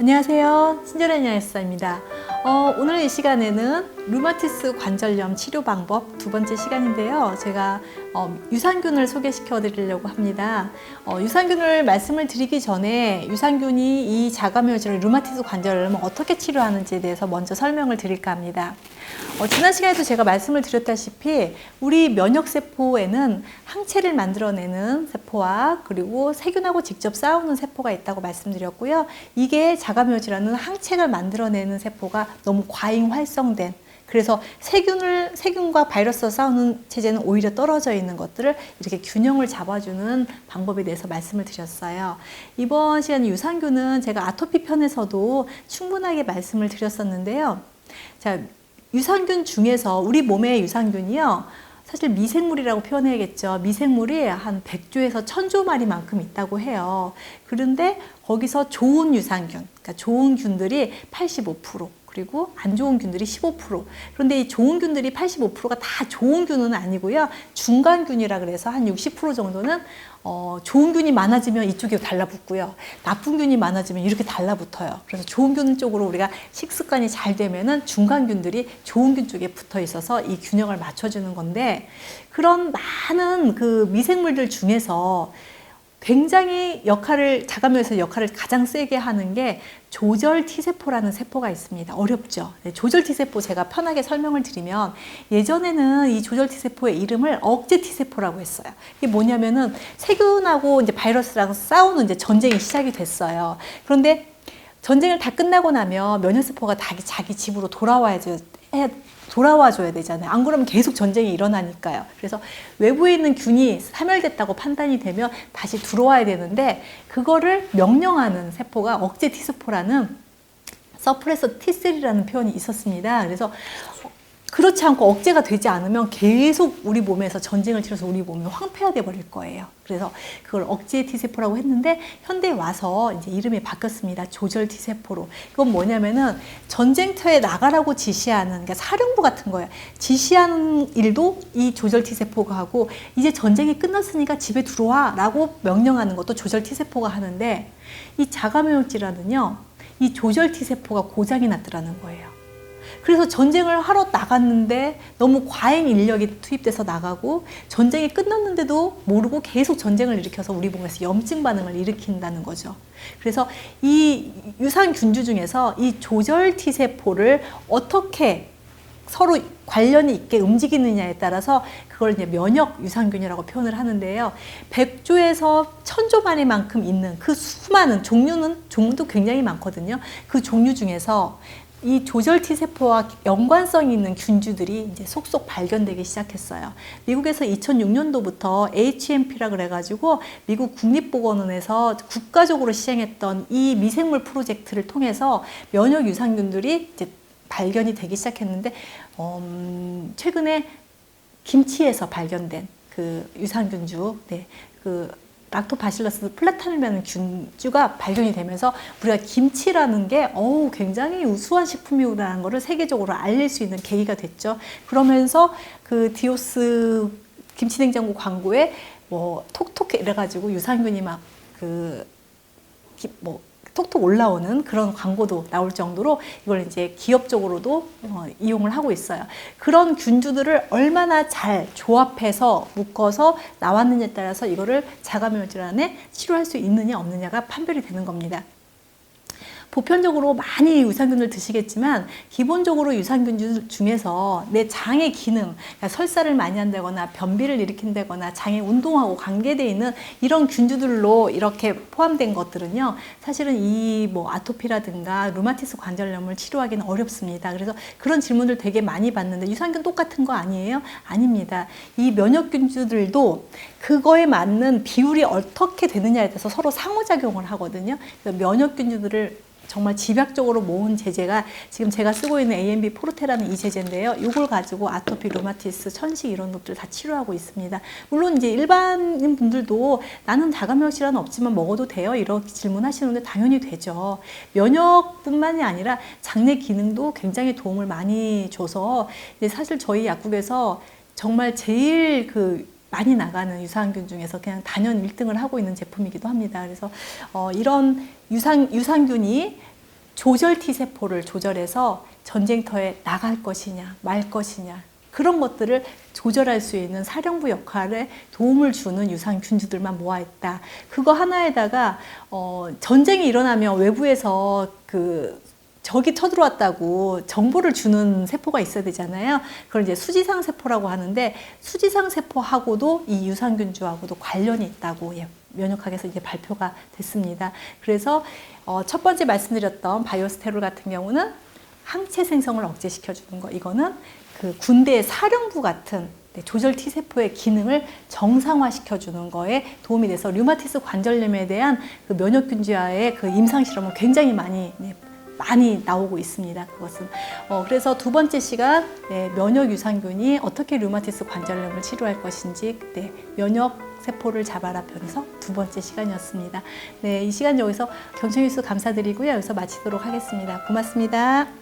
안녕하세요. 친절한 양의사입니다. 오늘 이 시간에는 류마티스 관절염 치료 방법 두 번째 시간인데요. 제가 유산균을 소개시켜 드리려고 합니다. 유산균을 말씀을 드리기 전에 유산균이 이 자가면역질환 류마티스 관절염을 어떻게 치료하는지에 대해서 먼저 설명을 드릴까 합니다. 지난 시간에도 제가 말씀을 드렸다시피 우리 면역세포에는 항체를 만들어내는 세포와 그리고 세균하고 직접 싸우는 세포가 있다고 말씀드렸고요. 이게 자가면역질환은 항체를 만들어내는 세포가 너무 과잉 활성된, 그래서 세균과 바이러스와 싸우는 체제는 오히려 떨어져 있는 것들을 이렇게 균형을 잡아주는 방법에 대해서 말씀을 드렸어요. 이번 시간 유산균은 제가 아토피 편에서도 충분하게 말씀을 드렸었는데요. 자, 유산균 중에서 우리 몸의 유산균이요, 사실 미생물이라고 표현해야겠죠. 미생물이 한 100조에서 1000조 마리만큼 있다고 해요. 그런데 거기서 좋은 유산균, 그러니까 좋은 균들이 85%, 그리고 안 좋은 균들이 15%. 그런데 이 좋은 균들이 85%가 다 좋은 균은 아니고요. 중간균이라 그래서 한 60% 정도는 좋은 균이 많아지면 이쪽에 달라붙고요. 나쁜 균이 많아지면 이렇게 달라붙어요. 그래서 좋은 균 쪽으로 우리가 식습관이 잘 되면은 중간균들이 좋은 균 쪽에 붙어 있어서 이 균형을 맞춰주는 건데, 그런 많은 그 미생물들 중에서 굉장히 자가면역에서 역할을 가장 세게 하는 게 조절 T세포라는 세포가 있습니다. 어렵죠? 네, 조절 T세포 제가 편하게 설명을 드리면, 예전에는 이 조절 T세포의 이름을 억제 T세포라고 했어요. 이게 뭐냐면은 세균하고 이제 바이러스랑 싸우는 이제 전쟁이 시작이 됐어요. 그런데 전쟁을 다 끝나고 나면 면역세포가 자기 집으로 돌아와줘야 되잖아요. 안 그러면 계속 전쟁이 일어나니까요. 그래서 외부에 있는 균이 사멸됐다고 판단이 되면 다시 들어와야 되는데, 그거를 명령하는 세포가 억제 T세포라는 서프레서 T3라는 표현이 있었습니다. 그래서 그렇지 않고 억제가 되지 않으면 계속 우리 몸에서 전쟁을 치러서 우리 몸이 황폐화돼 버릴 거예요. 그래서 그걸 억제 T세포라고 했는데, 현대에 와서 이제 이름이 바뀌었습니다. 조절 T세포로. 그건 뭐냐면은 전쟁터에 나가라고 지시하는, 그러니까 사령부 같은 거예요. 지시하는 일도 이 조절 T세포가 하고, 이제 전쟁이 끝났으니까 집에 들어와 라고 명령하는 것도 조절 T세포가 하는데, 이 자가면역질환은요, 이 조절 T세포가 고장이 났더라는 거예요. 그래서 전쟁을 하러 나갔는데 너무 과잉 인력이 투입돼서 나가고, 전쟁이 끝났는데도 모르고 계속 전쟁을 일으켜서 우리 몸에서 염증 반응을 일으킨다는 거죠. 그래서 이 유산균주 중에서 이 조절 T세포를 어떻게 서로 관련이 있게 움직이느냐에 따라서 그걸 이제 면역 유산균이라고 표현을 하는데요. 100조에서 1000조 마리만큼 있는 그 수많은 종류도 굉장히 많거든요. 그 종류 중에서 이 조절 T세포와 연관성이 있는 균주들이 이제 속속 발견되기 시작했어요. 미국에서 2006년도부터 HMP라 그래가지고 미국 국립보건원에서 국가적으로 시행했던 이 미생물 프로젝트를 통해서 면역 유산균들이 이제 발견이 되기 시작했는데, 최근에 김치에서 발견된 그 유산균주, 그 락토바실러스 플라타늄이라는 균주가 발견이 되면서 우리가 김치라는 게 굉장히 우수한 식품이라는 것을 세계적으로 알릴 수 있는 계기가 됐죠. 그러면서 그 디오스 김치냉장고 광고에 뭐 톡톡 이래가지고 유산균이 톡톡 올라오는 그런 광고도 나올 정도로 이걸 이제 기업적으로도 이용을 하고 있어요. 그런 균주들을 얼마나 잘 조합해서 묶어서 나왔느냐에 따라서 이거를 자가면역질환에 치료할 수 있느냐 없느냐가 판별이 되는 겁니다. 보편적으로 많이 유산균을 드시겠지만, 기본적으로 유산균 중에서 내 장의 기능, 그러니까 설사를 많이 한다거나 변비를 일으킨다거나 장의 운동하고 관계되어 있는 이런 균주들로 이렇게 포함된 것들은요, 사실은 이 아토피라든가 류마티스 관절염을 치료하기는 어렵습니다. 그래서 그런 질문들 되게 많이 받는데, 유산균 똑같은 거 아니에요? 아닙니다. 이 면역균주들도 그거에 맞는 비율이 어떻게 되느냐에 대해서 서로 상호작용을 하거든요. 그래서 면역균주들을 정말 집약적으로 모은 제제가 지금 제가 쓰고 있는 AMB 포르테라는 이 제제인데요. 이걸 가지고 아토피, 류마티스, 천식 이런 것들 다 치료하고 있습니다. 물론 이제 일반인 분들도 나는 자가면역 질환 없지만 먹어도 돼요? 이렇게 질문하시는데 당연히 되죠. 면역뿐만이 아니라 장내 기능도 굉장히 도움을 많이 줘서, 사실 저희 약국에서 정말 제일 많이 나가는 유산균 중에서 그냥 단연 1등을 하고 있는 제품이기도 합니다. 그래서 이런 유산균이 조절 T세포를 조절해서 전쟁터에 나갈 것이냐 말 것이냐 그런 것들을 조절할 수 있는 사령부 역할에 도움을 주는 유산균주들만 모아있다. 그거 하나에다가 전쟁이 일어나면 외부에서 적이 쳐들어왔다고 정보를 주는 세포가 있어야 되잖아요. 그걸 이제 수지상 세포라고 하는데 수지상 세포하고도 이 유산균주하고도 관련이 있다고 면역학에서 이제 발표가 됐습니다. 그래서 첫 번째 말씀드렸던 바이오스테롤 같은 경우는 항체 생성을 억제시켜주는 거, 이거는 그 군대의 사령부 같은 조절 T세포의 기능을 정상화시켜주는 거에 도움이 돼서 류마티스 관절염에 대한 그 면역균주와의 그 임상실험은 굉장히 많이 나오고 있습니다. 그것은 그래서 두 번째 시간 면역 유산균이 어떻게 류마티스 관절염을 치료할 것인지 면역 세포를 잡아라 편에서 두 번째 시간이었습니다. 이 시간 여기서 경청해 주셔서 감사드리고요. 여기서 마치도록 하겠습니다. 고맙습니다.